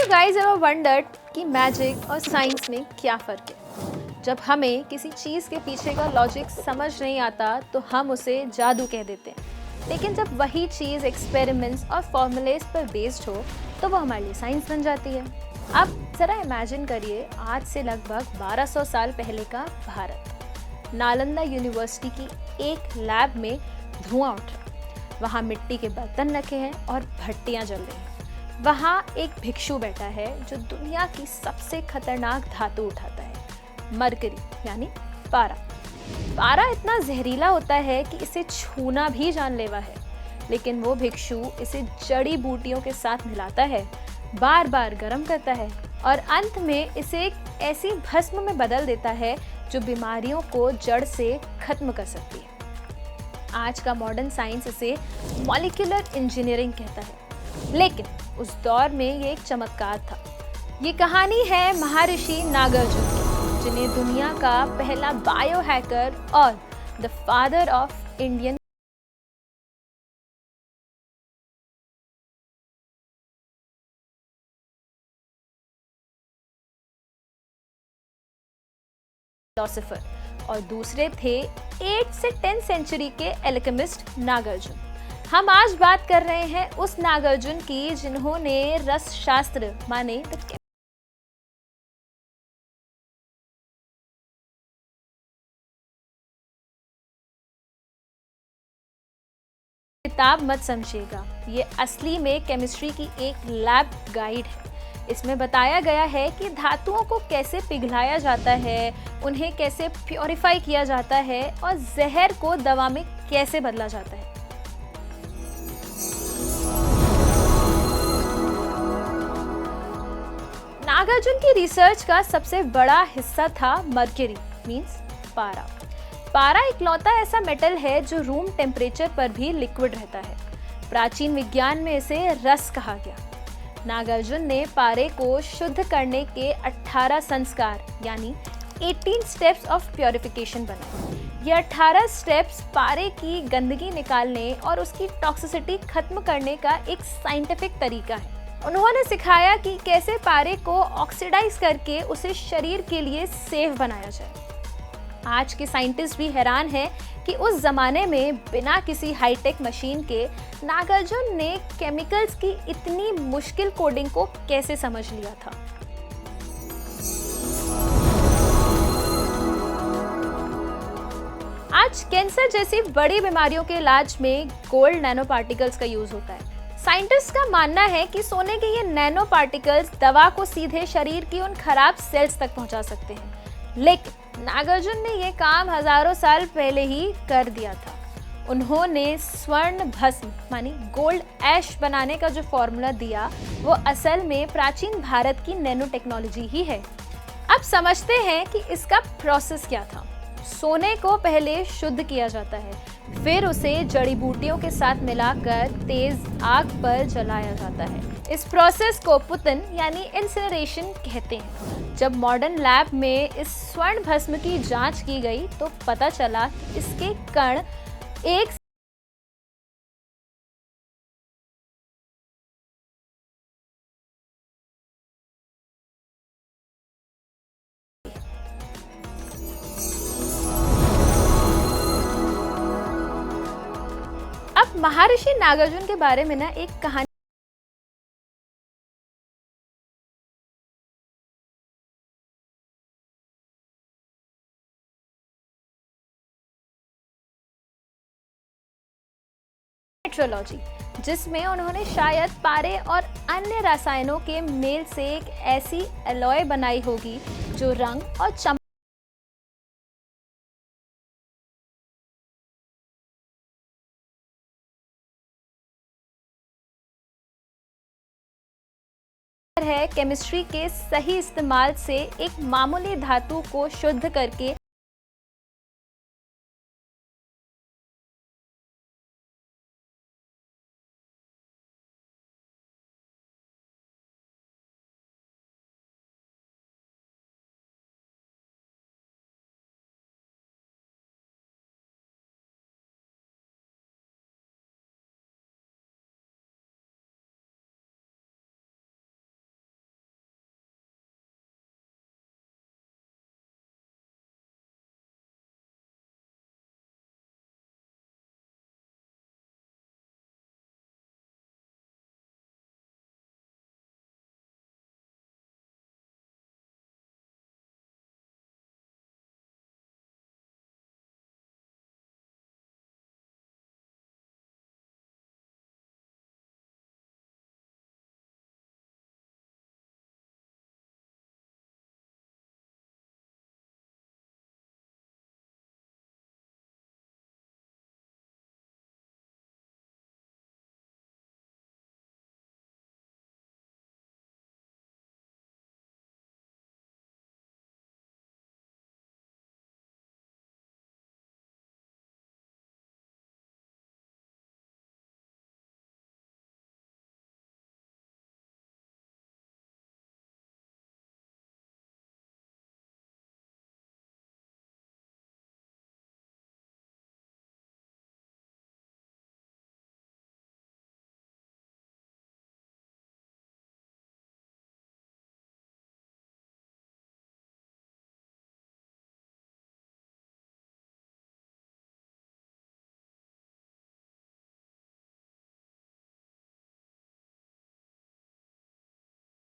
You guys ever wondered कि magic और science में क्या फ़र्क है? जब हमें किसी चीज़ के पीछे का लॉजिक समझ नहीं आता तो हम उसे जादू कह देते हैं, लेकिन जब वही चीज़ एक्सपेरिमेंट्स और फॉर्मूलेस पर बेस्ड हो तो वो हमारे लिए साइंस बन जाती है। अब ज़रा इमेजिन करिए, आज से लगभग 1200 साल पहले का भारत। नालंदा यूनिवर्सिटी की एक लैब में धुआं उठ रहा, वहाँ मिट्टी के बर्तन रखे हैं और भट्टियाँ जल रही हैं। वहाँ एक भिक्षु बैठा है जो दुनिया की सबसे खतरनाक धातु उठाता है, मरकरी यानी पारा। पारा इतना जहरीला होता है कि इसे छूना भी जानलेवा है, लेकिन वो भिक्षु इसे जड़ी बूटियों के साथ मिलाता है, बार बार गर्म करता है और अंत में इसे एक ऐसी भस्म में बदल देता है जो बीमारियों को जड़ से खत्म कर सकती है। आज का मॉडर्न साइंस इसे मॉलिक्यूलर इंजीनियरिंग कहता है, लेकिन उस दौर में ये एक चमत्कार था। ये कहानी है महर्षि नागार्जुन की, जिन्हें दुनिया का पहला बायो हैकर और the father of Indian philosopher और दूसरे थे 8 से 10 सेंचुरी के एल्केमिस्ट नागार्जुन। हम आज बात कर रहे हैं उस नागार्जुन की जिन्होंने रस शास्त्र माने किताब मत समझिएगा, ये असली में केमिस्ट्री की एक लैब गाइड है। इसमें बताया गया है कि धातुओं को कैसे पिघलाया जाता है, उन्हें कैसे प्योरीफाई किया जाता है और जहर को दवा में कैसे बदला जाता है। नागार्जुन की रिसर्च का सबसे बड़ा हिस्सा था मरकरी मींस पारा। पारा इकलौता ऐसा मेटल है जो रूम टेम्परेचर पर भी लिक्विड रहता है। प्राचीन विज्ञान में इसे रस कहा गया। नागार्जुन ने पारे को शुद्ध करने के 18 संस्कार यानी 18 स्टेप्स ऑफ प्योरिफिकेशन बनाए। ये 18 स्टेप्स पारे की गंदगी निकालने और उसकी टॉक्सिसिटी खत्म करने का एक साइंटिफिक तरीका है। उन्होंने सिखाया कि कैसे पारे को ऑक्सीडाइज करके उसे शरीर के लिए सेफ बनाया जाए। आज के साइंटिस्ट भी हैरान हैं कि उस जमाने में बिना किसी हाईटेक मशीन के नागार्जुन ने केमिकल्स की इतनी मुश्किल कोडिंग को कैसे समझ लिया था। आज कैंसर जैसी बड़ी बीमारियों के इलाज में गोल्ड नैनो पार्टिकल्स का यूज होता है। साइंटिस्ट का मानना है कि सोने के ये नैनो पार्टिकल्स दवा को सीधे शरीर की उन खराब सेल्स तक पहुंचा सकते हैं, लेकिन नागार्जुन ने यह काम हजारों साल पहले ही कर दिया था। उन्होंने स्वर्ण भस्म मानी गोल्ड ऐश बनाने का जो फॉर्मूला दिया वो असल में प्राचीन भारत की नैनो टेक्नोलॉजी ही है। अब समझते हैं कि इसका प्रोसेस क्या था। सोने को पहले शुद्ध किया जाता है, फिर उसे जड़ी बूटियों के साथ मिलाकर तेज आग पर जलाया जाता है। इस प्रोसेस को पुतन यानी इंसिनरेशन कहते हैं। जब मॉडर्न लैब में इस स्वर्ण भस्म की जांच की गई तो पता चला कि इसके कण एक अब महर्षि नागार्जुन के बारे में ना एक कहानी मेट्रोलॉजी, जिसमें उन्होंने शायद पारे और अन्य रसायनों के मेल से एक ऐसी एलॉय बनाई होगी जो रंग और चमक है। केमिस्ट्री के सही इस्तेमाल से एक मामूली धातु को शुद्ध करके